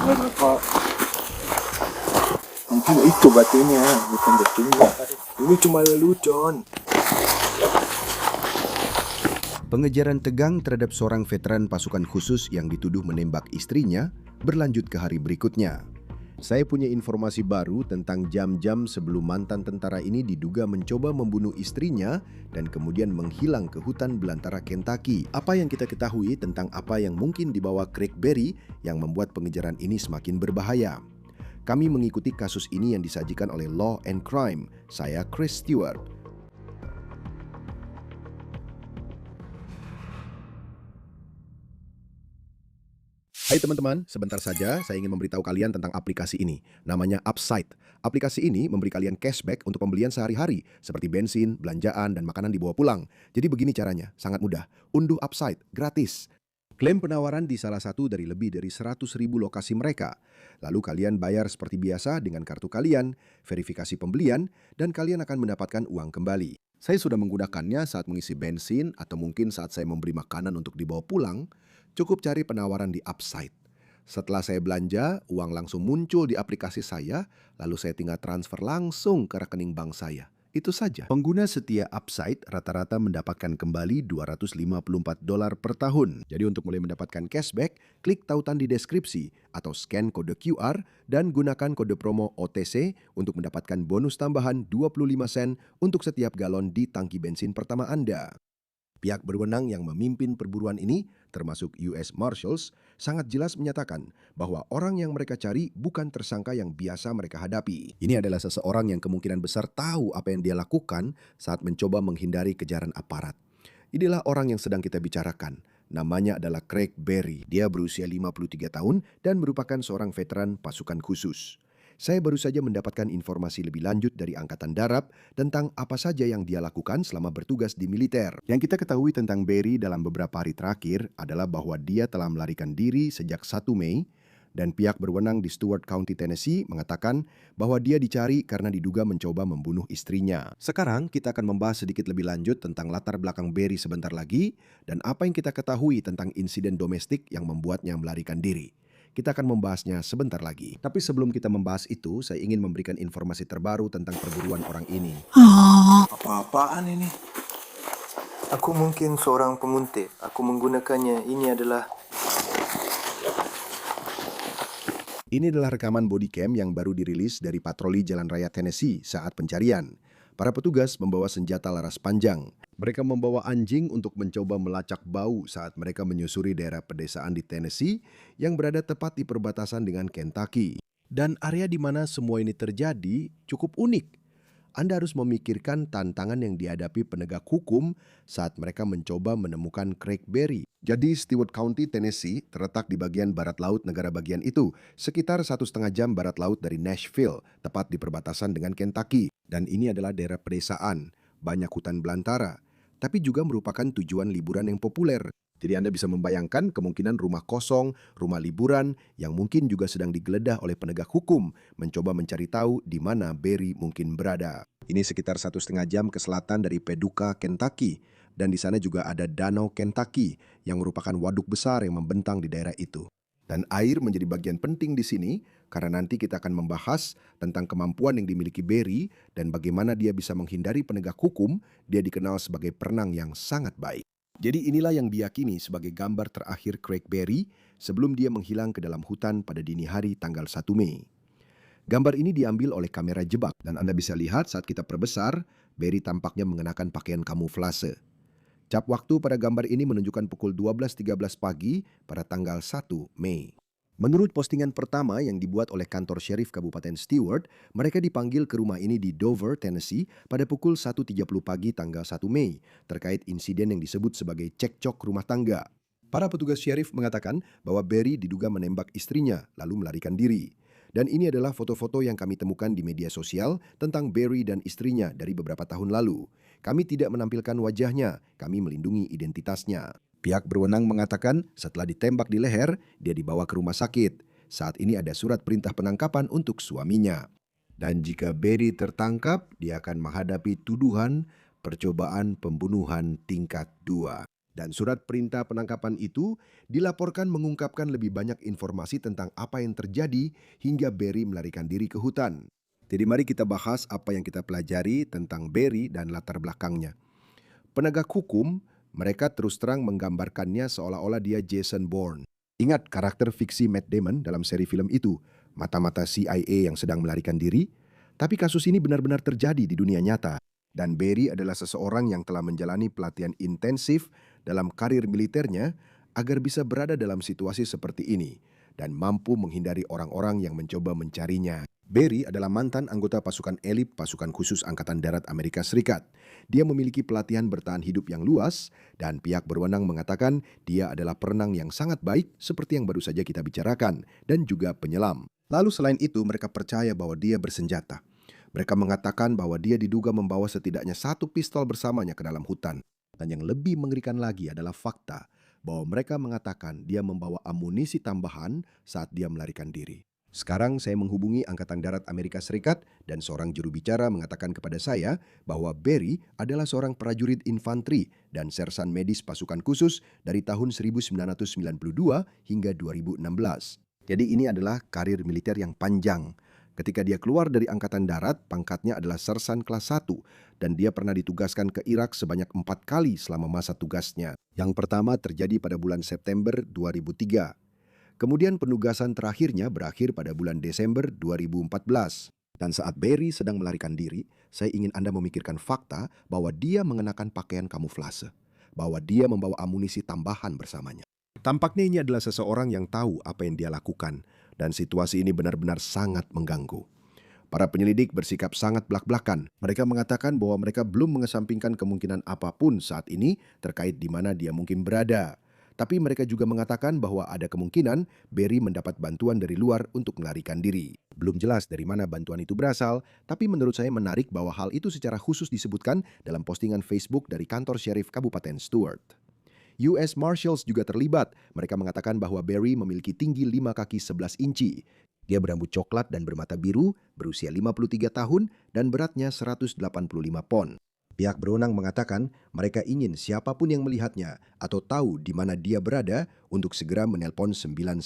Pak. Mungkin itu batunya, bukan batunya. Ini cuma lelucon. Pengejaran tegang terhadap seorang veteran pasukan khusus yang dituduh menembak istrinya berlanjut ke hari berikutnya. Saya punya informasi baru tentang jam-jam sebelum mantan tentara ini diduga mencoba membunuh istrinya dan kemudian menghilang ke hutan belantara Kentucky. Apa yang kita ketahui tentang apa yang mungkin dibawa Craig Berry yang membuat pengejaran ini semakin berbahaya? Kami mengikuti kasus ini yang disajikan oleh Law and Crime. Saya Chris Stewart. Hai teman-teman, sebentar saja saya ingin memberitahu kalian tentang aplikasi ini. Namanya Upside. Aplikasi ini memberi kalian cashback untuk pembelian sehari-hari, seperti bensin, belanjaan, dan makanan dibawa pulang. Jadi begini caranya, sangat mudah. Unduh Upside, gratis. Klaim penawaran di salah satu dari lebih dari 100.000 lokasi mereka. Lalu kalian bayar seperti biasa dengan kartu kalian, verifikasi pembelian, dan kalian akan mendapatkan uang kembali. Saya sudah menggunakannya saat mengisi bensin atau mungkin saat saya membeli makanan untuk dibawa pulang. Cukup cari penawaran di Upside. Setelah saya belanja, uang langsung muncul di aplikasi saya, lalu saya tinggal transfer langsung ke rekening bank saya. Itu saja. Pengguna setia Upside rata-rata mendapatkan kembali $254 per tahun. Jadi untuk mulai mendapatkan cashback, klik tautan di deskripsi atau scan kode QR dan gunakan kode promo OTC untuk mendapatkan bonus tambahan 25 sen untuk setiap galon di tangki bensin pertama Anda. Pihak berwenang yang memimpin perburuan ini, termasuk US Marshals, sangat jelas menyatakan bahwa orang yang mereka cari bukan tersangka yang biasa mereka hadapi. Ini adalah seseorang yang kemungkinan besar tahu apa yang dia lakukan saat mencoba menghindari kejaran aparat. Inilah orang yang sedang kita bicarakan. Namanya adalah Craig Berry. Dia berusia 53 tahun dan merupakan seorang veteran pasukan khusus. Saya baru saja mendapatkan informasi lebih lanjut dari Angkatan Darat tentang apa saja yang dia lakukan selama bertugas di militer. Yang kita ketahui tentang Berry dalam beberapa hari terakhir adalah bahwa dia telah melarikan diri sejak 1 Mei dan pihak berwenang di Stewart County, Tennessee mengatakan bahwa dia dicari karena diduga mencoba membunuh istrinya. Sekarang kita akan membahas sedikit lebih lanjut tentang latar belakang Berry sebentar lagi dan apa yang kita ketahui tentang insiden domestik yang membuatnya melarikan diri. Kita akan membahasnya sebentar lagi. Tapi sebelum kita membahas itu, saya ingin memberikan informasi terbaru tentang perburuan orang ini. Apa-apaan ini? Aku mungkin seorang pemuntik. Aku menggunakannya. Ini adalah rekaman bodycam yang baru dirilis dari patroli Jalan Raya Tennessee saat pencarian. Para petugas membawa senjata laras panjang. Mereka membawa anjing untuk mencoba melacak bau saat mereka menyusuri daerah pedesaan di Tennessee yang berada tepat di perbatasan dengan Kentucky. Dan area di mana semua ini terjadi cukup unik. Anda harus memikirkan tantangan yang dihadapi penegak hukum saat mereka mencoba menemukan Craig Berry. Jadi Stewart County, Tennessee terletak di bagian barat laut negara bagian itu, sekitar 1,5 jam barat laut dari Nashville, tepat di perbatasan dengan Kentucky. Dan ini adalah daerah pedesaan, banyak hutan belantara, tapi juga merupakan tujuan liburan yang populer. Jadi Anda bisa membayangkan kemungkinan rumah kosong, rumah liburan yang mungkin juga sedang digeledah oleh penegak hukum mencoba mencari tahu di mana Berry mungkin berada. Ini sekitar 1,5 jam ke selatan dari Paducah, Kentucky, dan di sana juga ada Danau Kentucky yang merupakan waduk besar yang membentang di daerah itu. Dan air menjadi bagian penting di sini karena nanti kita akan membahas tentang kemampuan yang dimiliki Berry dan bagaimana dia bisa menghindari penegak hukum. Dia dikenal sebagai perenang yang sangat baik. Jadi inilah yang diyakini sebagai gambar terakhir Craig Berry sebelum dia menghilang ke dalam hutan pada dini hari tanggal 1 Mei. Gambar ini diambil oleh kamera jebak dan Anda bisa lihat saat kita perbesar, Berry tampaknya mengenakan pakaian kamuflase. Cap waktu pada gambar ini menunjukkan pukul 12.13 pagi pada tanggal 1 Mei. Menurut postingan pertama yang dibuat oleh kantor Sheriff Kabupaten Stewart, mereka dipanggil ke rumah ini di Dover, Tennessee pada pukul 1.30 pagi tanggal 1 Mei terkait insiden yang disebut sebagai cekcok rumah tangga. Para petugas sheriff mengatakan bahwa Berry diduga menembak istrinya lalu melarikan diri. Dan ini adalah foto-foto yang kami temukan di media sosial tentang Berry dan istrinya dari beberapa tahun lalu. Kami tidak menampilkan wajahnya, kami melindungi identitasnya. Pihak berwenang mengatakan setelah ditembak di leher, dia dibawa ke rumah sakit. Saat ini ada surat perintah penangkapan untuk suaminya. Dan jika Berry tertangkap, dia akan menghadapi tuduhan percobaan pembunuhan tingkat 2. Dan surat perintah penangkapan itu dilaporkan mengungkapkan lebih banyak informasi tentang apa yang terjadi hingga Barry melarikan diri ke hutan. Jadi mari kita bahas apa yang kita pelajari tentang Barry dan latar belakangnya. Penegak hukum, mereka terus terang menggambarkannya seolah-olah dia Jason Bourne. Ingat karakter fiksi Matt Damon dalam seri film itu, mata-mata CIA yang sedang melarikan diri? Tapi kasus ini benar-benar terjadi di dunia nyata. Dan Barry adalah seseorang yang telah menjalani pelatihan intensif dalam karir militernya agar bisa berada dalam situasi seperti ini dan mampu menghindari orang-orang yang mencoba mencarinya. Barry adalah mantan anggota pasukan elit pasukan khusus Angkatan Darat Amerika Serikat. Dia memiliki pelatihan bertahan hidup yang luas dan pihak berwenang mengatakan dia adalah perenang yang sangat baik seperti yang baru saja kita bicarakan dan juga penyelam. Lalu selain itu mereka percaya bahwa dia bersenjata. Mereka mengatakan bahwa dia diduga membawa setidaknya 1 pistol bersamanya ke dalam hutan. Dan yang lebih mengerikan lagi adalah fakta bahwa mereka mengatakan dia membawa amunisi tambahan saat dia melarikan diri. Sekarang saya menghubungi Angkatan Darat Amerika Serikat dan seorang juru bicara mengatakan kepada saya bahwa Barry adalah seorang prajurit infanteri dan sersan medis pasukan khusus dari tahun 1992 hingga 2016. Jadi ini adalah karir militer yang panjang. Ketika dia keluar dari Angkatan Darat, pangkatnya adalah sersan kelas 1 dan dia pernah ditugaskan ke Irak sebanyak 4 kali selama masa tugasnya. Yang pertama terjadi pada bulan September 2003. Kemudian penugasan terakhirnya berakhir pada bulan Desember 2014. Dan saat Barry sedang melarikan diri, saya ingin Anda memikirkan fakta bahwa dia mengenakan pakaian kamuflase, bahwa dia membawa amunisi tambahan bersamanya. Tampaknya ini adalah seseorang yang tahu apa yang dia lakukan, dan situasi ini benar-benar sangat mengganggu. Para penyelidik bersikap sangat belak-belakan. Mereka mengatakan bahwa mereka belum mengesampingkan kemungkinan apapun saat ini terkait di mana dia mungkin berada. Tapi mereka juga mengatakan bahwa ada kemungkinan Barry mendapat bantuan dari luar untuk melarikan diri. Belum jelas dari mana bantuan itu berasal, tapi menurut saya menarik bahwa hal itu secara khusus disebutkan dalam postingan Facebook dari kantor Sheriff Kabupaten Stewart. US Marshals juga terlibat. Mereka mengatakan bahwa Barry memiliki tinggi 5 kaki 11 inci. Dia berambut coklat dan bermata biru, berusia 53 tahun, dan beratnya 185 pon. Pihak berwenang mengatakan mereka ingin siapapun yang melihatnya atau tahu di mana dia berada untuk segera menelpon 911.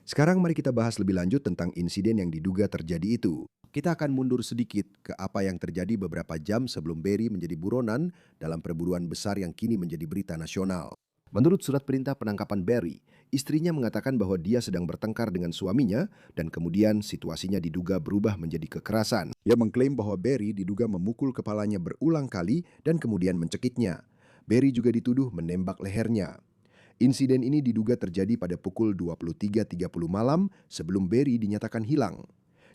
Sekarang mari kita bahas lebih lanjut tentang insiden yang diduga terjadi itu. Kita akan mundur sedikit ke apa yang terjadi beberapa jam sebelum Barry menjadi buronan dalam perburuan besar yang kini menjadi berita nasional. Menurut surat perintah penangkapan Barry, istrinya mengatakan bahwa dia sedang bertengkar dengan suaminya dan kemudian situasinya diduga berubah menjadi kekerasan. Dia mengklaim bahwa Barry diduga memukul kepalanya berulang kali dan kemudian mencekiknya. Barry juga dituduh menembak lehernya. Insiden ini diduga terjadi pada pukul 23.30 malam sebelum Barry dinyatakan hilang.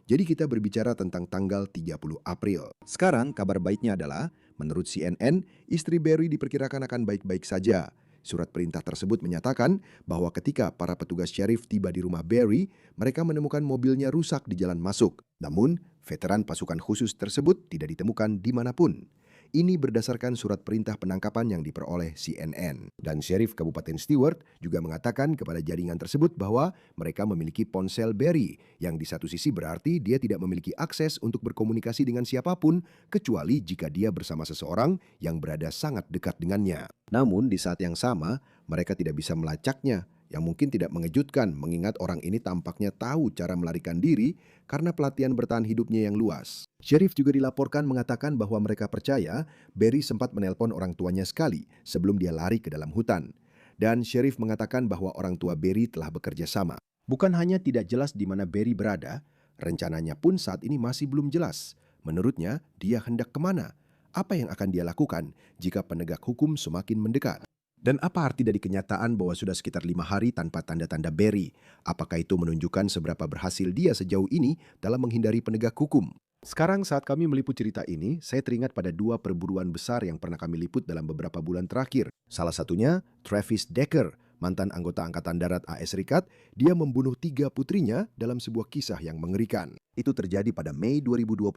Jadi kita berbicara tentang tanggal 30 April. Sekarang kabar baiknya adalah, menurut CNN, istri Barry diperkirakan akan baik-baik saja. Surat perintah tersebut menyatakan bahwa ketika para petugas sheriff tiba di rumah Barry, mereka menemukan mobilnya rusak di jalan masuk. Namun, veteran pasukan khusus tersebut tidak ditemukan dimanapun. Ini berdasarkan surat perintah penangkapan yang diperoleh CNN. Dan Sheriff Kabupaten Stewart juga mengatakan kepada jaringan tersebut bahwa mereka memiliki ponsel Barry, yang di satu sisi berarti dia tidak memiliki akses untuk berkomunikasi dengan siapapun, kecuali jika dia bersama seseorang yang berada sangat dekat dengannya. Namun di saat yang sama, mereka tidak bisa melacaknya, yang mungkin tidak mengejutkan mengingat orang ini tampaknya tahu cara melarikan diri karena pelatihan bertahan hidupnya yang luas. Sheriff juga dilaporkan mengatakan bahwa mereka percaya Barry sempat menelpon orang tuanya sekali sebelum dia lari ke dalam hutan. Dan Sheriff mengatakan bahwa orang tua Barry telah bekerja sama. Bukan hanya tidak jelas di mana Barry berada, rencananya pun saat ini masih belum jelas. Menurutnya, dia hendak kemana? Apa yang akan dia lakukan jika penegak hukum semakin mendekat? Dan apa arti dari kenyataan bahwa sudah sekitar 5 hari tanpa tanda-tanda Barry? Apakah itu menunjukkan seberapa berhasil dia sejauh ini dalam menghindari penegak hukum? Sekarang saat kami meliput cerita ini, saya teringat pada 2 perburuan besar yang pernah kami liput dalam beberapa bulan terakhir. Salah satunya, Travis Decker, mantan anggota Angkatan Darat AS Serikat, dia membunuh 3 putrinya dalam sebuah kisah yang mengerikan. Itu terjadi pada Mei 2025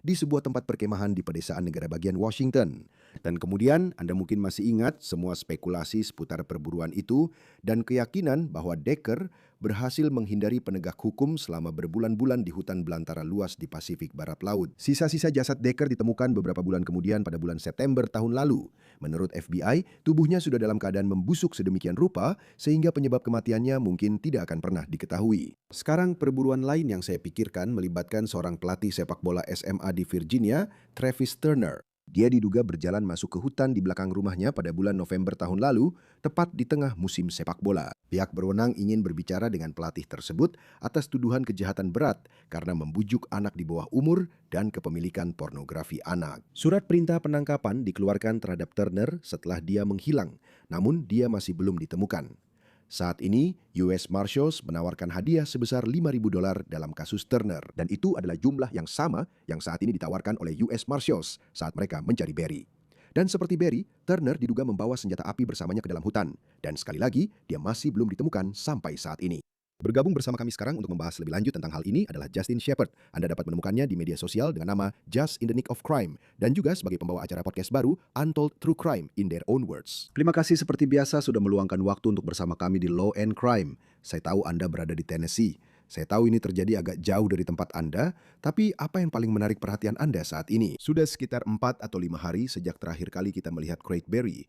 di sebuah tempat perkemahan di pedesaan negara bagian Washington. Dan kemudian Anda mungkin masih ingat semua spekulasi seputar perburuan itu dan keyakinan bahwa Decker berhasil menghindari penegak hukum selama berbulan-bulan di hutan belantara luas di Pasifik Barat Laut. Sisa-sisa jasad Decker ditemukan beberapa bulan kemudian pada bulan September tahun lalu. Menurut FBI, tubuhnya sudah dalam keadaan membusuk sedemikian rupa sehingga penyebab kematiannya mungkin tidak akan pernah diketahui. Sekarang perburuan lain yang saya pikirkan melibatkan seorang pelatih sepak bola SMA di Virginia, Travis Turner. Dia diduga berjalan masuk ke hutan di belakang rumahnya pada bulan November tahun lalu, tepat di tengah musim sepak bola. Pihak berwenang ingin berbicara dengan pelatih tersebut atas tuduhan kejahatan berat karena membujuk anak di bawah umur dan kepemilikan pornografi anak. Surat perintah penangkapan dikeluarkan terhadap Turner setelah dia menghilang, namun dia masih belum ditemukan. Saat ini, US Marshals menawarkan hadiah sebesar $5.000 dalam kasus Turner. Dan itu adalah jumlah yang sama yang saat ini ditawarkan oleh US Marshals saat mereka mencari Barry. Dan seperti Barry, Turner diduga membawa senjata api bersamanya ke dalam hutan. Dan sekali lagi, dia masih belum ditemukan sampai saat ini. Bergabung bersama kami sekarang untuk membahas lebih lanjut tentang hal ini adalah Justin Shepard. Anda dapat menemukannya di media sosial dengan nama Just in the Nick of Crime dan juga sebagai pembawa acara podcast baru Untold True Crime in Their Own Words. Terima kasih seperti biasa sudah meluangkan waktu untuk bersama kami di Law and Crime. Saya tahu Anda berada di Tennessee. Saya tahu ini terjadi agak jauh dari tempat Anda, tapi apa yang paling menarik perhatian Anda saat ini? Sudah sekitar 4 atau 5 hari sejak terakhir kali kita melihat Craig Barry.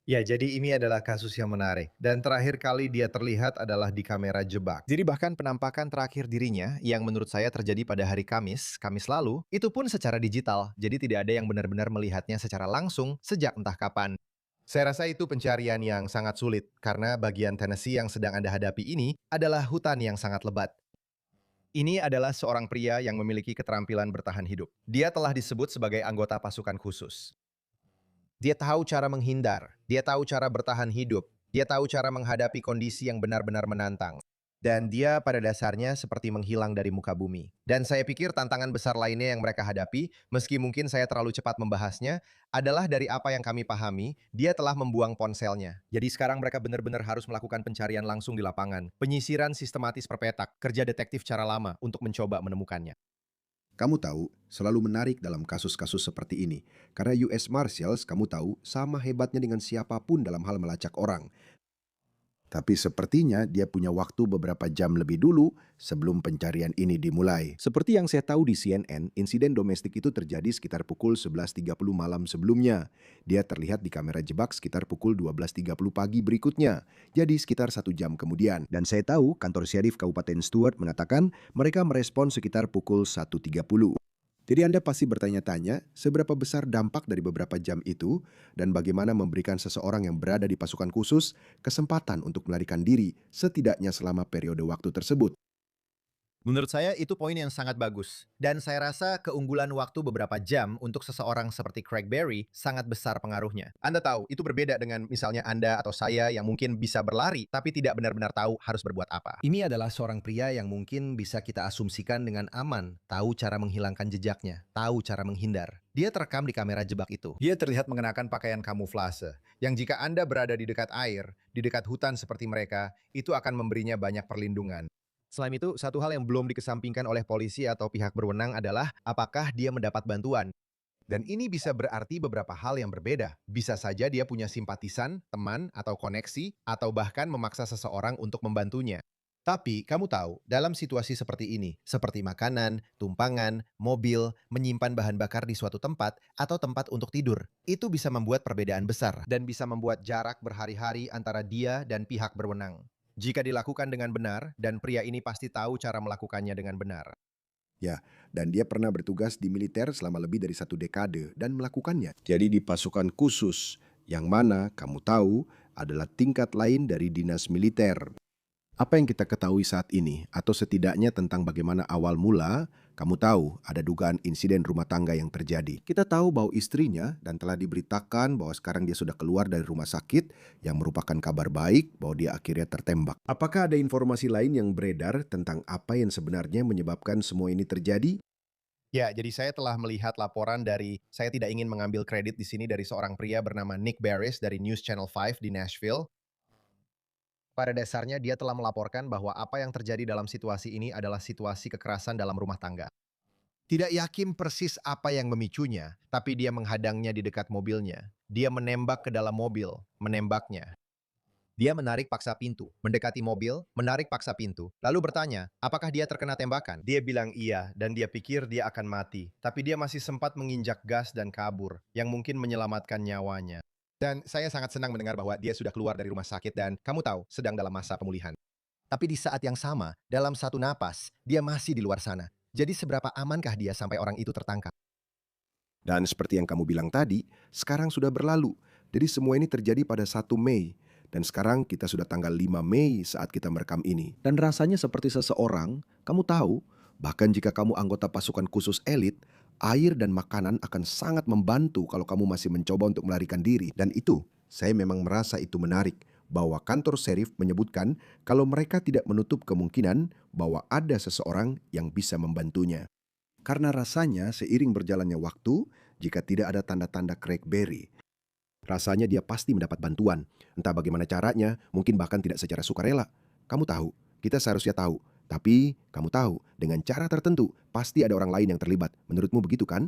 Ya, jadi ini adalah kasus yang menarik. Dan terakhir kali dia terlihat adalah di kamera jebak. Jadi bahkan penampakan terakhir dirinya, yang menurut saya terjadi pada hari Kamis lalu, itu pun secara digital. Jadi tidak ada yang benar-benar melihatnya secara langsung sejak entah kapan. Saya rasa itu pencarian yang sangat sulit, karena bagian Tennessee yang sedang Anda hadapi ini adalah hutan yang sangat lebat. Ini adalah seorang pria yang memiliki keterampilan bertahan hidup. Dia telah disebut sebagai anggota pasukan khusus. Dia tahu cara menghindar, dia tahu cara bertahan hidup, dia tahu cara menghadapi kondisi yang benar-benar menantang. Dan dia pada dasarnya seperti menghilang dari muka bumi. Dan saya pikir tantangan besar lainnya yang mereka hadapi, meski mungkin saya terlalu cepat membahasnya, adalah dari apa yang kami pahami, dia telah membuang ponselnya. Jadi sekarang mereka benar-benar harus melakukan pencarian langsung di lapangan, penyisiran sistematis perpetak, kerja detektif cara lama untuk mencoba menemukannya. Kamu tahu, selalu menarik dalam kasus-kasus seperti ini. Karena US Marshals, kamu tahu, sama hebatnya dengan siapapun dalam hal melacak orang. Tapi sepertinya dia punya waktu beberapa jam lebih dulu sebelum pencarian ini dimulai. Seperti yang saya tahu di CNN, insiden domestik itu terjadi sekitar pukul 11.30 malam sebelumnya. Dia terlihat di kamera jebak sekitar pukul 12.30 pagi berikutnya. Jadi sekitar 1 jam kemudian. Dan saya tahu kantor Syarif Kabupaten Stewart mengatakan mereka merespon sekitar pukul 1.30. Jadi Anda pasti bertanya-tanya seberapa besar dampak dari beberapa jam itu dan bagaimana memberikan seseorang yang berada di pasukan khusus kesempatan untuk melarikan diri setidaknya selama periode waktu tersebut. Menurut saya itu poin yang sangat bagus. Dan saya rasa keunggulan waktu beberapa jam untuk seseorang seperti Craig Barry sangat besar pengaruhnya. Anda tahu, itu berbeda dengan misalnya Anda atau saya yang mungkin bisa berlari tapi tidak benar-benar tahu harus berbuat apa. Ini adalah seorang pria yang mungkin bisa kita asumsikan dengan aman, tahu cara menghilangkan jejaknya, tahu cara menghindar. Dia terekam di kamera jebak itu. Dia terlihat mengenakan pakaian kamuflase, yang jika Anda berada di dekat air, di dekat hutan seperti mereka, itu akan memberinya banyak perlindungan. Selain itu, satu hal yang belum dikesampingkan oleh polisi atau pihak berwenang adalah apakah dia mendapat bantuan. Dan ini bisa berarti beberapa hal yang berbeda. Bisa saja dia punya simpatisan, teman, atau koneksi, atau bahkan memaksa seseorang untuk membantunya. Tapi, kamu tahu, dalam situasi seperti ini, seperti makanan, tumpangan, mobil, menyimpan bahan bakar di suatu tempat, atau tempat untuk tidur, itu bisa membuat perbedaan besar dan bisa membuat jarak berhari-hari antara dia dan pihak berwenang. Jika dilakukan dengan benar, dan pria ini pasti tahu cara melakukannya dengan benar. Ya, dan dia pernah bertugas di militer selama lebih dari 1 dekade dan melakukannya. Jadi di pasukan khusus, yang mana kamu tahu adalah tingkat lain dari dinas militer. Apa yang kita ketahui saat ini, atau setidaknya tentang bagaimana awal mula, kamu tahu ada dugaan insiden rumah tangga yang terjadi. Kita tahu bahwa istrinya dan telah diberitakan bahwa sekarang dia sudah keluar dari rumah sakit yang merupakan kabar baik bahwa dia akhirnya tertembak. Apakah ada informasi lain yang beredar tentang apa yang sebenarnya menyebabkan semua ini terjadi? Ya, jadi saya telah melihat laporan dari, saya tidak ingin mengambil kredit di sini dari seorang pria bernama Nick Barris dari News Channel 5 di Nashville. Pada dasarnya dia telah melaporkan bahwa apa yang terjadi dalam situasi ini adalah situasi kekerasan dalam rumah tangga. Tidak yakin persis apa yang memicunya, tapi dia menghadangnya di dekat mobilnya. Dia menembak ke dalam mobil, menembaknya. Dia menarik paksa pintu, mendekati mobil, menarik paksa pintu, lalu bertanya, apakah dia terkena tembakan? Dia bilang iya, dan dia pikir dia akan mati. Tapi dia masih sempat menginjak gas dan kabur, yang mungkin menyelamatkan nyawanya. Dan saya sangat senang mendengar bahwa dia sudah keluar dari rumah sakit dan, kamu tahu, sedang dalam masa pemulihan. Tapi di saat yang sama, dalam satu napas, dia masih di luar sana. Jadi seberapa amankah dia sampai orang itu tertangkap? Dan seperti yang kamu bilang tadi, sekarang sudah berlalu. Jadi semua ini terjadi pada 1 Mei. Dan sekarang kita sudah tanggal 5 Mei saat kita merekam ini. Dan rasanya seperti seseorang, kamu tahu, bahkan jika kamu anggota pasukan khusus elit, air dan makanan akan sangat membantu kalau kamu masih mencoba untuk melarikan diri. Dan itu, saya memang merasa itu menarik, bahwa kantor serif menyebutkan kalau mereka tidak menutup kemungkinan bahwa ada seseorang yang bisa membantunya. Karena rasanya seiring berjalannya waktu, jika tidak ada tanda-tanda Craig Berry, rasanya dia pasti mendapat bantuan. Entah bagaimana caranya, mungkin bahkan tidak secara sukarela. Kamu tahu, kita seharusnya tahu. Tapi, kamu tahu, dengan cara tertentu, pasti ada orang lain yang terlibat. Menurutmu begitu kan?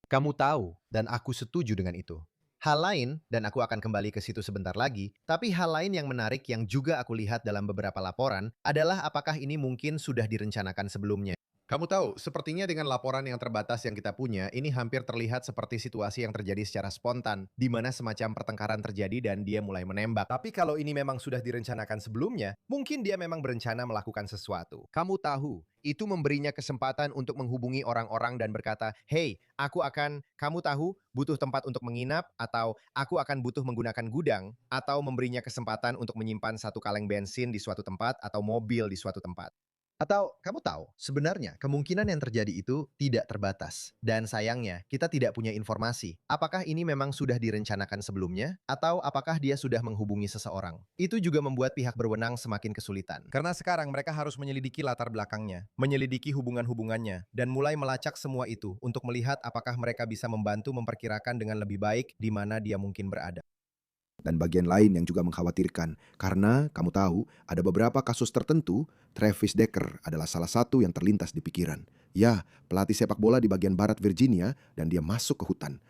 Kamu tahu, dan aku setuju dengan itu. Hal lain, dan aku akan kembali ke situ sebentar lagi, tapi hal lain yang menarik yang juga aku lihat dalam beberapa laporan adalah apakah ini mungkin sudah direncanakan sebelumnya. Kamu tahu, sepertinya dengan laporan yang terbatas yang kita punya, ini hampir terlihat seperti situasi yang terjadi secara spontan, di mana semacam pertengkaran terjadi dan dia mulai menembak. Tapi kalau ini memang sudah direncanakan sebelumnya, mungkin dia memang berencana melakukan sesuatu. Kamu tahu, itu memberinya kesempatan untuk menghubungi orang-orang dan berkata, "Hey, kamu tahu, butuh tempat untuk menginap, atau aku akan butuh menggunakan gudang, atau memberinya kesempatan untuk menyimpan satu kaleng bensin di suatu tempat atau mobil di suatu tempat." Atau kamu tahu, sebenarnya kemungkinan yang terjadi itu tidak terbatas. Dan sayangnya, kita tidak punya informasi. Apakah ini memang sudah direncanakan sebelumnya? Atau apakah dia sudah menghubungi seseorang? Itu juga membuat pihak berwenang semakin kesulitan. Karena sekarang mereka harus menyelidiki latar belakangnya, menyelidiki hubungan-hubungannya, dan mulai melacak semua itu untuk melihat apakah mereka bisa membantu memperkirakan dengan lebih baik di mana dia mungkin berada. Dan bagian lain yang juga mengkhawatirkan, karena kamu tahu ada beberapa kasus tertentu, Travis Decker adalah salah satu yang terlintas di pikiran. Ya, pelatih sepak bola di bagian barat Virginia dan dia masuk ke hutan.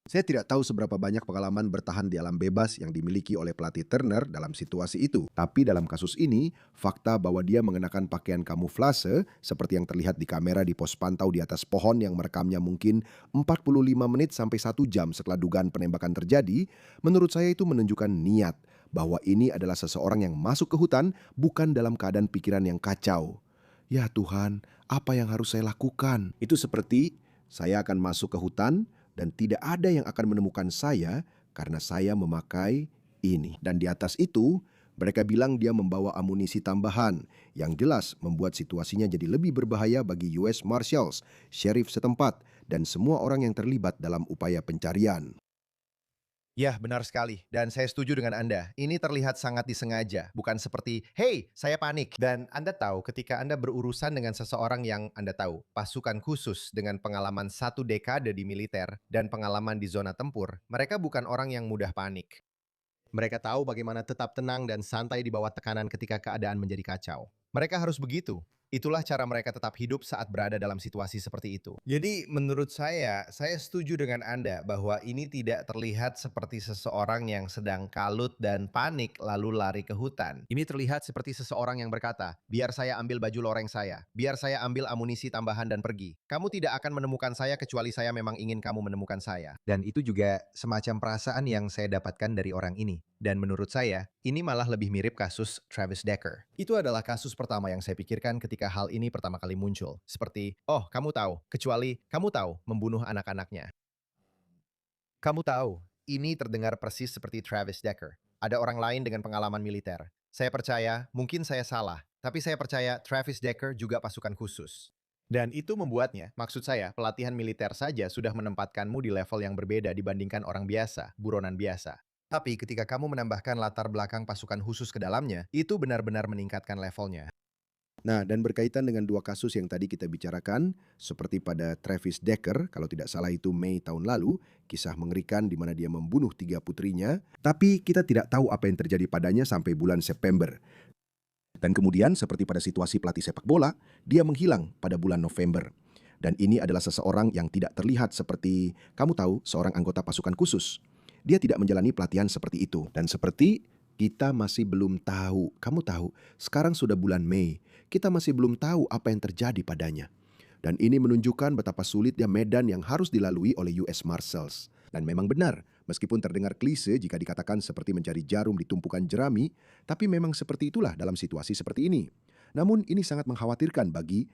Saya tidak tahu seberapa banyak pengalaman bertahan di alam bebas yang dimiliki oleh pelatih Turner dalam situasi itu. Tapi dalam kasus ini, fakta bahwa dia mengenakan pakaian kamuflase seperti yang terlihat di kamera di pos pantau di atas pohon yang merekamnya mungkin 45 menit sampai 1 jam setelah dugaan penembakan terjadi, menurut saya itu menunjukkan niat bahwa ini adalah seseorang yang masuk ke hutan bukan dalam keadaan pikiran yang kacau. Ya Tuhan, apa yang harus saya lakukan? Itu seperti saya akan masuk ke hutan dan tidak ada yang akan menemukan saya karena saya memakai ini. Dan di atas itu, mereka bilang dia membawa amunisi tambahan yang jelas membuat situasinya jadi lebih berbahaya bagi US Marshals, sheriff setempat, dan semua orang yang terlibat dalam upaya pencarian. Ya, benar sekali. Dan saya setuju dengan Anda. Ini terlihat sangat disengaja, bukan seperti, "Hey, saya panik." Dan Anda tahu ketika Anda berurusan dengan seseorang yang Anda tahu, pasukan khusus dengan pengalaman 1 dekade di militer dan pengalaman di zona tempur, mereka bukan orang yang mudah panik. Mereka tahu bagaimana tetap tenang dan santai di bawah tekanan ketika keadaan menjadi kacau. Mereka harus begitu. Itulah cara mereka tetap hidup saat berada dalam situasi seperti itu. Jadi menurut saya setuju dengan Anda bahwa ini tidak terlihat seperti seseorang yang sedang kalut dan panik lalu lari ke hutan. Ini terlihat seperti seseorang yang berkata, "Biar saya ambil baju loreng saya, biar saya ambil amunisi tambahan dan pergi. Kamu tidak akan menemukan saya kecuali saya memang ingin kamu menemukan saya." Dan itu juga semacam perasaan yang saya dapatkan dari orang ini. Dan menurut saya, ini malah lebih mirip kasus Travis Decker. Itu adalah kasus pertama yang saya pikirkan ketika hal ini pertama kali muncul. Seperti, oh kamu tahu, kecuali kamu tahu membunuh anak-anaknya. Kamu tahu, ini terdengar persis seperti Travis Decker. Ada orang lain dengan pengalaman militer. Saya percaya, mungkin saya salah, tapi saya percaya Travis Decker juga pasukan khusus. Dan itu membuatnya, maksud saya, pelatihan militer saja sudah menempatkanmu di level yang berbeda dibandingkan orang biasa, buronan biasa. Tapi ketika kamu menambahkan latar belakang pasukan khusus ke dalamnya, itu benar-benar meningkatkan levelnya. Nah, dan berkaitan dengan 2 kasus yang tadi kita bicarakan, seperti pada Travis Decker, kalau tidak salah itu Mei tahun lalu, kisah mengerikan di mana dia membunuh 3 putrinya, tapi kita tidak tahu apa yang terjadi padanya sampai bulan September. Dan kemudian, seperti pada situasi pelatih sepak bola, dia menghilang pada bulan November. Dan ini adalah seseorang yang tidak terlihat seperti, kamu tahu, seorang anggota pasukan khusus. Dia tidak menjalani pelatihan seperti itu. Dan seperti kita masih belum tahu, kamu tahu, sekarang sudah bulan Mei, kita masih belum tahu apa yang terjadi padanya. Dan ini menunjukkan betapa sulitnya medan yang harus dilalui oleh US Marshals. Dan memang benar, meskipun terdengar klise jika dikatakan seperti mencari jarum di tumpukan jerami, tapi memang seperti itulah dalam situasi seperti ini. Namun ini sangat mengkhawatirkan bagi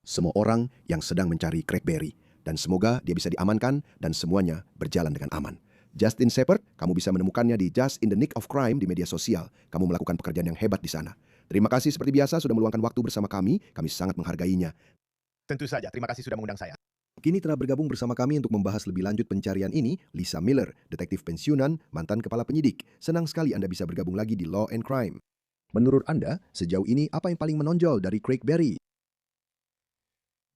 semua orang yang sedang mencari Crackberry. Dan semoga dia bisa diamankan dan semuanya berjalan dengan aman. Justin Shepard, kamu bisa menemukannya di Just in the Nick of Crime di media sosial. Kamu melakukan pekerjaan yang hebat di sana. Terima kasih seperti biasa sudah meluangkan waktu bersama kami sangat menghargainya. Tentu saja, terima kasih sudah mengundang saya. Kini telah bergabung bersama kami untuk membahas lebih lanjut pencarian ini, Lisa Miller, detektif pensiunan, mantan kepala penyidik. Senang sekali Anda bisa bergabung lagi di Law and Crime. Menurut Anda, sejauh ini apa yang paling menonjol dari Crackberry?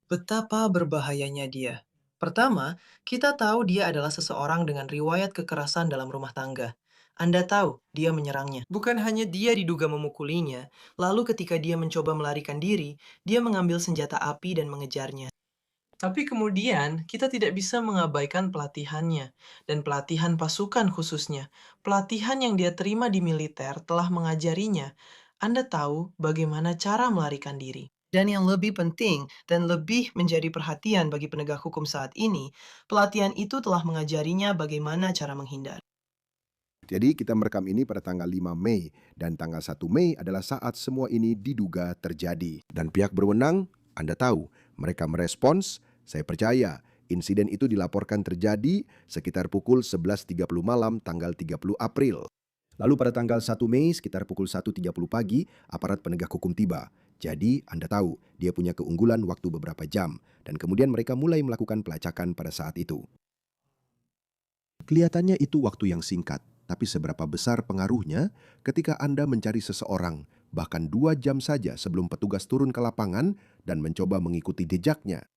Betapa berbahayanya dia. Pertama, kita tahu dia adalah seseorang dengan riwayat kekerasan dalam rumah tangga. Anda tahu dia menyerangnya. Bukan hanya dia diduga memukulinya, lalu ketika dia mencoba melarikan diri, dia mengambil senjata api dan mengejarnya. Tapi kemudian, kita tidak bisa mengabaikan pelatihannya, dan pelatihan pasukan khususnya. Pelatihan yang dia terima di militer telah mengajarinya. Anda tahu bagaimana cara melarikan diri. Dan yang lebih penting dan lebih menjadi perhatian bagi penegak hukum saat ini, pelatihan itu telah mengajarinya bagaimana cara menghindar. Jadi kita merekam ini pada tanggal 5 Mei dan tanggal 1 Mei adalah saat semua ini diduga terjadi. Dan pihak berwenang, Anda tahu, mereka merespons, saya percaya, insiden itu dilaporkan terjadi sekitar pukul 11.30 malam tanggal 30 April. Lalu pada tanggal 1 Mei sekitar pukul 1.30 pagi, aparat penegak hukum tiba. Jadi Anda tahu, dia punya keunggulan waktu beberapa jam dan kemudian mereka mulai melakukan pelacakan pada saat itu. Kelihatannya itu waktu yang singkat, tapi seberapa besar pengaruhnya ketika Anda mencari seseorang, bahkan 2 jam saja sebelum petugas turun ke lapangan dan mencoba mengikuti jejaknya.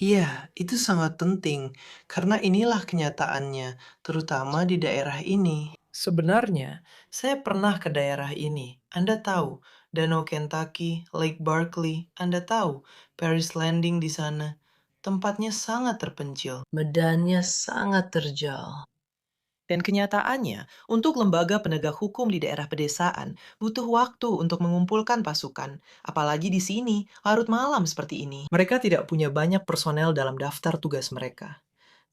Iya, itu sangat penting, karena inilah kenyataannya, terutama di daerah ini. Sebenarnya, saya pernah ke daerah ini. Anda tahu, Danau Kentucky, Lake Barkley, Anda tahu, Paris Landing di sana. Tempatnya sangat terpencil, medannya sangat terjal. Dan kenyataannya, untuk lembaga penegak hukum di daerah pedesaan, butuh waktu untuk mengumpulkan pasukan. Apalagi di sini, larut malam seperti ini. Mereka tidak punya banyak personel dalam daftar tugas mereka.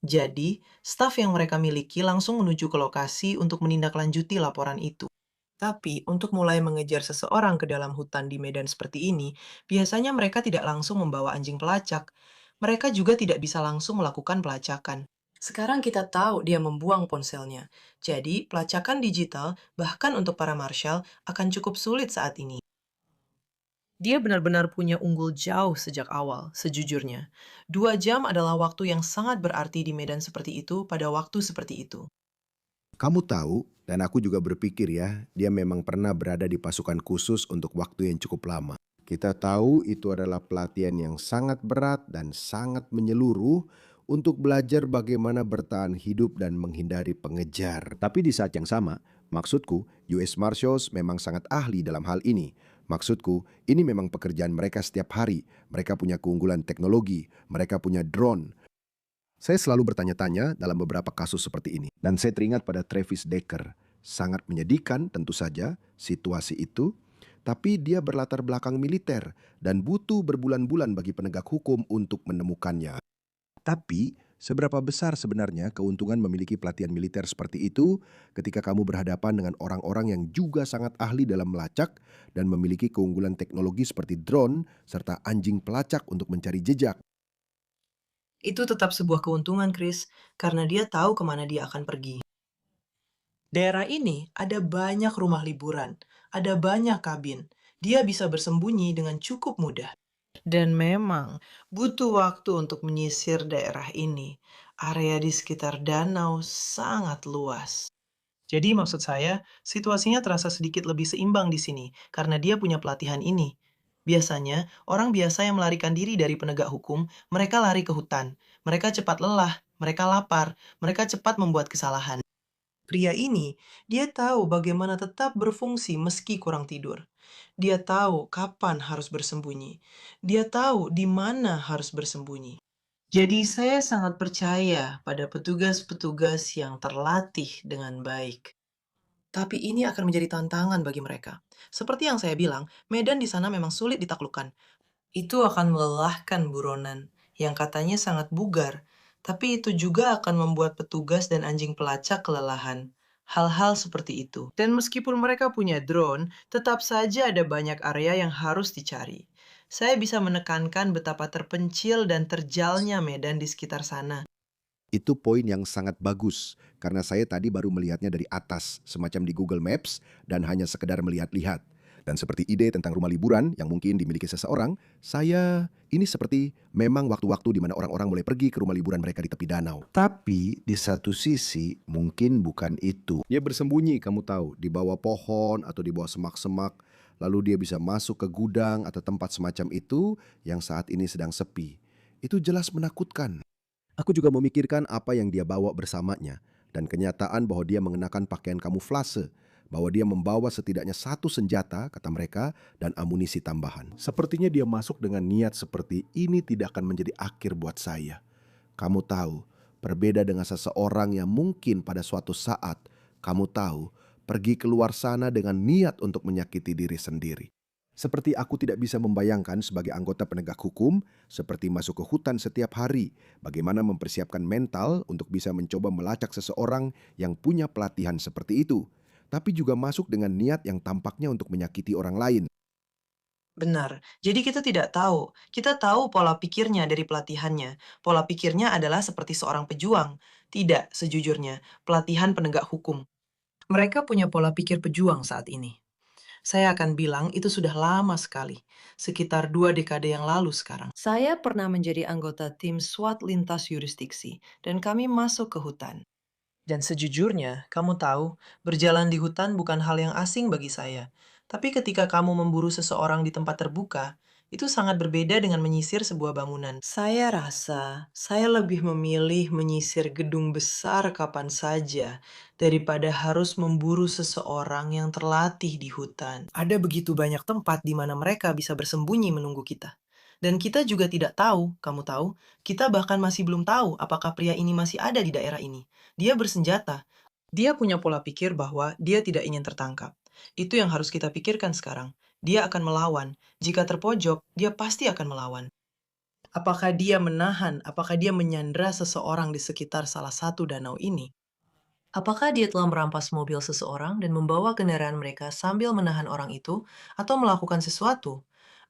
Jadi, staf yang mereka miliki langsung menuju ke lokasi untuk menindaklanjuti laporan itu. Tapi, untuk mulai mengejar seseorang ke dalam hutan di medan seperti ini, biasanya mereka tidak langsung membawa anjing pelacak. Mereka juga tidak bisa langsung melakukan pelacakan. Sekarang kita tahu dia membuang ponselnya. Jadi, pelacakan digital, bahkan untuk para marshal, akan cukup sulit saat ini. Dia benar-benar punya unggul jauh sejak awal, sejujurnya. 2 jam adalah waktu yang sangat berarti di medan seperti itu pada waktu seperti itu. Kamu tahu, dan aku juga berpikir ya, dia memang pernah berada di pasukan khusus untuk waktu yang cukup lama. Kita tahu itu adalah pelatihan yang sangat berat dan sangat menyeluruh untuk belajar bagaimana bertahan hidup dan menghindari pengejar. Tapi di saat yang sama, maksudku, US Marshals memang sangat ahli dalam hal ini. Maksudku, ini memang pekerjaan mereka setiap hari. Mereka punya keunggulan teknologi, mereka punya drone. Saya selalu bertanya-tanya dalam beberapa kasus seperti ini. Dan saya teringat pada Travis Decker. Sangat menyedihkan tentu saja situasi itu, tapi dia berlatar belakang militer dan butuh berbulan-bulan bagi penegak hukum untuk menemukannya. Tapi, seberapa besar sebenarnya keuntungan memiliki pelatihan militer seperti itu ketika kamu berhadapan dengan orang-orang yang juga sangat ahli dalam melacak dan memiliki keunggulan teknologi seperti drone serta anjing pelacak untuk mencari jejak? Itu tetap sebuah keuntungan, Chris, karena dia tahu kemana dia akan pergi. Daerah ini ada banyak rumah liburan, ada banyak kabin. Dia bisa bersembunyi dengan cukup mudah. Dan memang butuh waktu untuk menyisir daerah ini. Area di sekitar danau sangat luas. Jadi maksud saya, situasinya terasa sedikit lebih seimbang di sini karena dia punya pelatihan ini. Biasanya, orang biasa yang melarikan diri dari penegak hukum, mereka lari ke hutan. Mereka cepat lelah, mereka lapar, mereka cepat membuat kesalahan. Pria ini, dia tahu bagaimana tetap berfungsi meski kurang tidur. Dia tahu kapan harus bersembunyi. Dia tahu di mana harus bersembunyi. Jadi saya sangat percaya pada petugas-petugas yang terlatih dengan baik. Tapi ini akan menjadi tantangan bagi mereka. Seperti yang saya bilang, medan di sana memang sulit ditaklukkan. Itu akan melelahkan buronan yang katanya sangat bugar, tapi itu juga akan membuat petugas dan anjing pelacak kelelahan. Hal-hal seperti itu. Dan meskipun mereka punya drone, tetap saja ada banyak area yang harus dicari. Saya bisa menekankan betapa terpencil dan terjalnya medan di sekitar sana. Itu poin yang sangat bagus, karena saya tadi baru melihatnya dari atas, semacam di Google Maps, dan hanya sekedar melihat-lihat. Dan seperti ide tentang rumah liburan yang mungkin dimiliki seseorang, ini seperti memang waktu-waktu di mana orang-orang mulai pergi ke rumah liburan mereka di tepi danau. Tapi di satu sisi mungkin bukan itu. Dia bersembunyi, kamu tahu, di bawah pohon atau di bawah semak-semak, lalu dia bisa masuk ke gudang atau tempat semacam itu yang saat ini sedang sepi. Itu jelas menakutkan. Aku juga memikirkan apa yang dia bawa bersamanya dan kenyataan bahwa dia mengenakan pakaian kamuflase, bahwa dia membawa setidaknya satu senjata, kata mereka, dan amunisi tambahan. Sepertinya dia masuk dengan niat seperti ini tidak akan menjadi akhir buat saya. Kamu tahu, berbeda dengan seseorang yang mungkin pada suatu saat, kamu tahu, pergi keluar sana dengan niat untuk menyakiti diri sendiri. Seperti aku tidak bisa membayangkan sebagai anggota penegak hukum, seperti masuk ke hutan setiap hari, bagaimana mempersiapkan mental untuk bisa mencoba melacak seseorang yang punya pelatihan seperti itu, tapi juga masuk dengan niat yang tampaknya untuk menyakiti orang lain. Benar. Jadi kita tidak tahu. Kita tahu pola pikirnya dari pelatihannya. Pola pikirnya adalah seperti seorang pejuang. Tidak, sejujurnya, pelatihan penegak hukum. Mereka punya pola pikir pejuang saat ini. Saya akan bilang itu sudah lama sekali, sekitar 2 dekade yang lalu sekarang. Saya pernah menjadi anggota tim SWAT lintas yurisdiksi, dan kami masuk ke hutan. Dan sejujurnya, kamu tahu, berjalan di hutan bukan hal yang asing bagi saya. Tapi ketika kamu memburu seseorang di tempat terbuka, itu sangat berbeda dengan menyisir sebuah bangunan. Saya rasa saya lebih memilih menyisir gedung besar kapan saja daripada harus memburu seseorang yang terlatih di hutan. Ada begitu banyak tempat di mana mereka bisa bersembunyi menunggu kita. Dan kita juga tidak tahu, kamu tahu, kita bahkan masih belum tahu apakah pria ini masih ada di daerah ini. Dia bersenjata. Dia punya pola pikir bahwa dia tidak ingin tertangkap. Itu yang harus kita pikirkan sekarang. Dia akan melawan. Jika terpojok, dia pasti akan melawan. Apakah dia menahan, apakah dia menyandra seseorang di sekitar salah satu danau ini? Apakah dia telah merampas mobil seseorang dan membawa kendaraan mereka sambil menahan orang itu, atau melakukan sesuatu?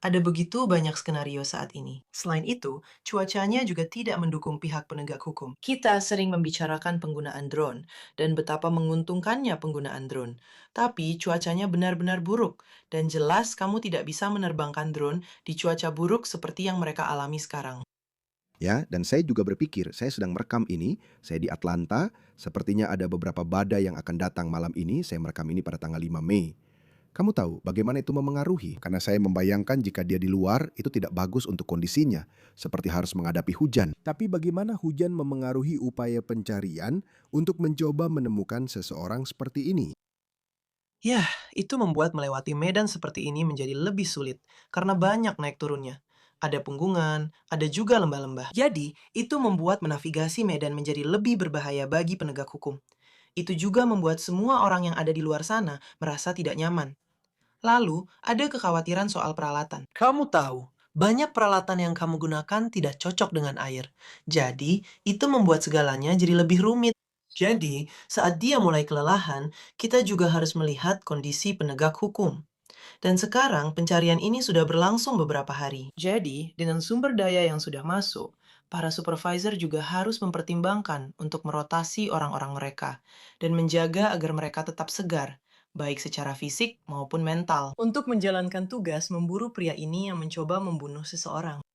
Ada begitu banyak skenario saat ini. Selain itu, cuacanya juga tidak mendukung pihak penegak hukum. Kita sering membicarakan penggunaan drone dan betapa menguntungkannya penggunaan drone. Tapi cuacanya benar-benar buruk, dan jelas kamu tidak bisa menerbangkan drone di cuaca buruk seperti yang mereka alami sekarang. Ya, dan saya juga berpikir, saya sedang merekam ini, saya di Atlanta, sepertinya ada beberapa badai yang akan datang malam ini, saya merekam ini pada tanggal 5 Mei. Kamu tahu bagaimana itu memengaruhi? Karena saya membayangkan jika dia di luar, itu tidak bagus untuk kondisinya, seperti harus menghadapi hujan. Tapi bagaimana hujan memengaruhi upaya pencarian untuk mencoba menemukan seseorang seperti ini? Yah, itu membuat melewati medan seperti ini menjadi lebih sulit, karena banyak naik turunnya. Ada punggungan, ada juga lembah-lembah. Jadi, itu membuat menavigasi medan menjadi lebih berbahaya bagi penegak hukum. Itu juga membuat semua orang yang ada di luar sana merasa tidak nyaman. Lalu, ada kekhawatiran soal peralatan. Kamu tahu, banyak peralatan yang kamu gunakan tidak cocok dengan air. Jadi, itu membuat segalanya jadi lebih rumit. Jadi, saat dia mulai kelelahan, kita juga harus melihat kondisi penegak hukum. Dan sekarang pencarian ini sudah berlangsung beberapa hari. Jadi, dengan sumber daya yang sudah masuk, para supervisor juga harus mempertimbangkan untuk merotasi orang-orang mereka dan menjaga agar mereka tetap segar, baik secara fisik maupun mental, untuk menjalankan tugas memburu pria ini yang mencoba membunuh seseorang.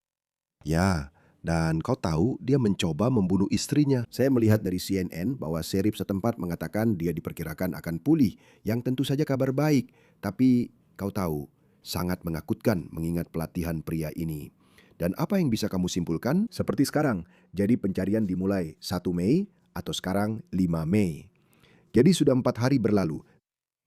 Ya, dan kau tahu dia mencoba membunuh istrinya. Saya melihat dari CNN bahwa serip setempat mengatakan dia diperkirakan akan pulih, yang tentu saja kabar baik. Tapi kau tahu, sangat menakutkan mengingat pelatihan pria ini. Dan apa yang bisa kamu simpulkan? Seperti sekarang, jadi pencarian dimulai 1 Mei atau sekarang 5 Mei. Jadi sudah 4 hari berlalu.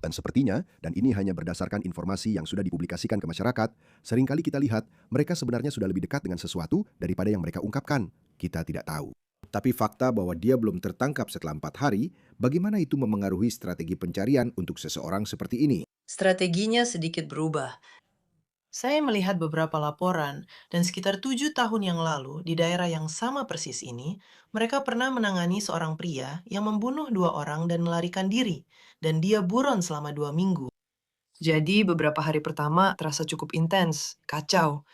Dan sepertinya, dan ini hanya berdasarkan informasi yang sudah dipublikasikan ke masyarakat, seringkali kita lihat mereka sebenarnya sudah lebih dekat dengan sesuatu daripada yang mereka ungkapkan. Kita tidak tahu. Tapi fakta bahwa dia belum tertangkap setelah 4 hari, bagaimana itu memengaruhi strategi pencarian untuk seseorang seperti ini? Strateginya sedikit berubah. Saya melihat beberapa laporan, dan sekitar 7 tahun yang lalu, di daerah yang sama persis ini, mereka pernah menangani seorang pria yang membunuh 2 orang dan melarikan diri, dan dia buron selama 2 minggu. Jadi beberapa hari pertama terasa cukup intens, kacau.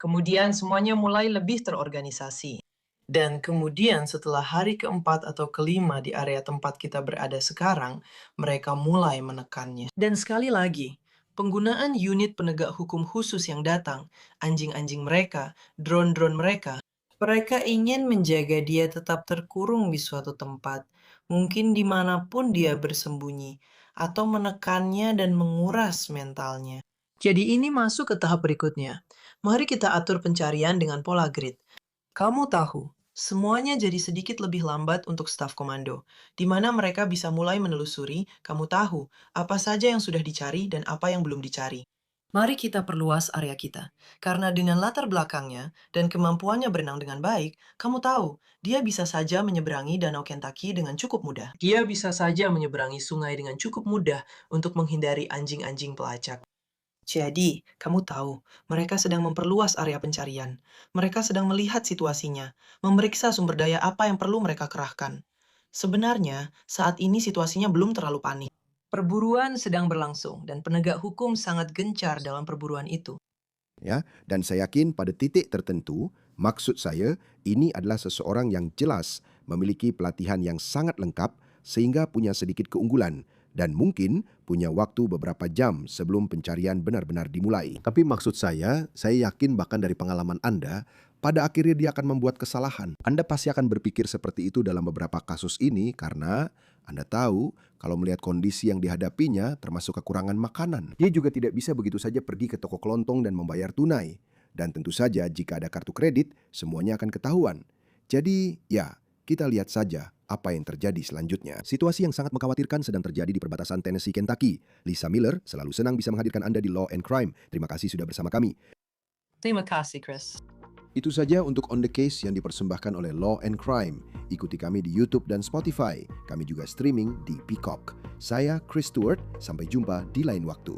Kemudian semuanya mulai lebih terorganisasi. Dan kemudian setelah hari keempat atau kelima di area tempat kita berada sekarang, mereka mulai menekannya. Dan sekali lagi, penggunaan unit penegak hukum khusus yang datang, anjing-anjing mereka, drone-drone mereka, mereka ingin menjaga dia tetap terkurung di suatu tempat, mungkin dimanapun dia bersembunyi, atau menekannya dan menguras mentalnya. Jadi ini masuk ke tahap berikutnya. Mari kita atur pencarian dengan pola grid. Kamu tahu, semuanya jadi sedikit lebih lambat untuk staf komando, di mana mereka bisa mulai menelusuri, kamu tahu, apa saja yang sudah dicari dan apa yang belum dicari. Mari kita perluas area kita, karena dengan latar belakangnya dan kemampuannya berenang dengan baik, kamu tahu, dia bisa saja menyeberangi Danau Kentucky dengan cukup mudah. Dia bisa saja menyeberangi sungai dengan cukup mudah untuk menghindari anjing-anjing pelacak. Jadi, kamu tahu, mereka sedang memperluas area pencarian. Mereka sedang melihat situasinya, memeriksa sumber daya apa yang perlu mereka kerahkan. Sebenarnya, saat ini situasinya belum terlalu panik. Perburuan sedang berlangsung, dan penegak hukum sangat gencar dalam perburuan itu. Ya, dan saya yakin pada titik tertentu, maksud saya ini adalah seseorang yang jelas memiliki pelatihan yang sangat lengkap sehingga punya sedikit keunggulan dan mungkin punya waktu beberapa jam sebelum pencarian benar-benar dimulai. Tapi maksud saya yakin bahkan dari pengalaman Anda, pada akhirnya dia akan membuat kesalahan. Anda pasti akan berpikir seperti itu dalam beberapa kasus ini karena Anda tahu kalau melihat kondisi yang dihadapinya termasuk kekurangan makanan. Dia juga tidak bisa begitu saja pergi ke toko kelontong dan membayar tunai. Dan tentu saja jika ada kartu kredit, semuanya akan ketahuan. Jadi ya, kita lihat saja apa yang terjadi selanjutnya. Situasi yang sangat mengkhawatirkan sedang terjadi di perbatasan Tennessee, Kentucky. Lisa Miller selalu senang bisa menghadirkan Anda di Law and Crime. Terima kasih sudah bersama kami. Terima kasih, Chris. Itu saja untuk On The Case yang dipersembahkan oleh Law and Crime. Ikuti kami di YouTube dan Spotify. Kami juga streaming di Peacock. Saya Chris Stewart, sampai jumpa di lain waktu.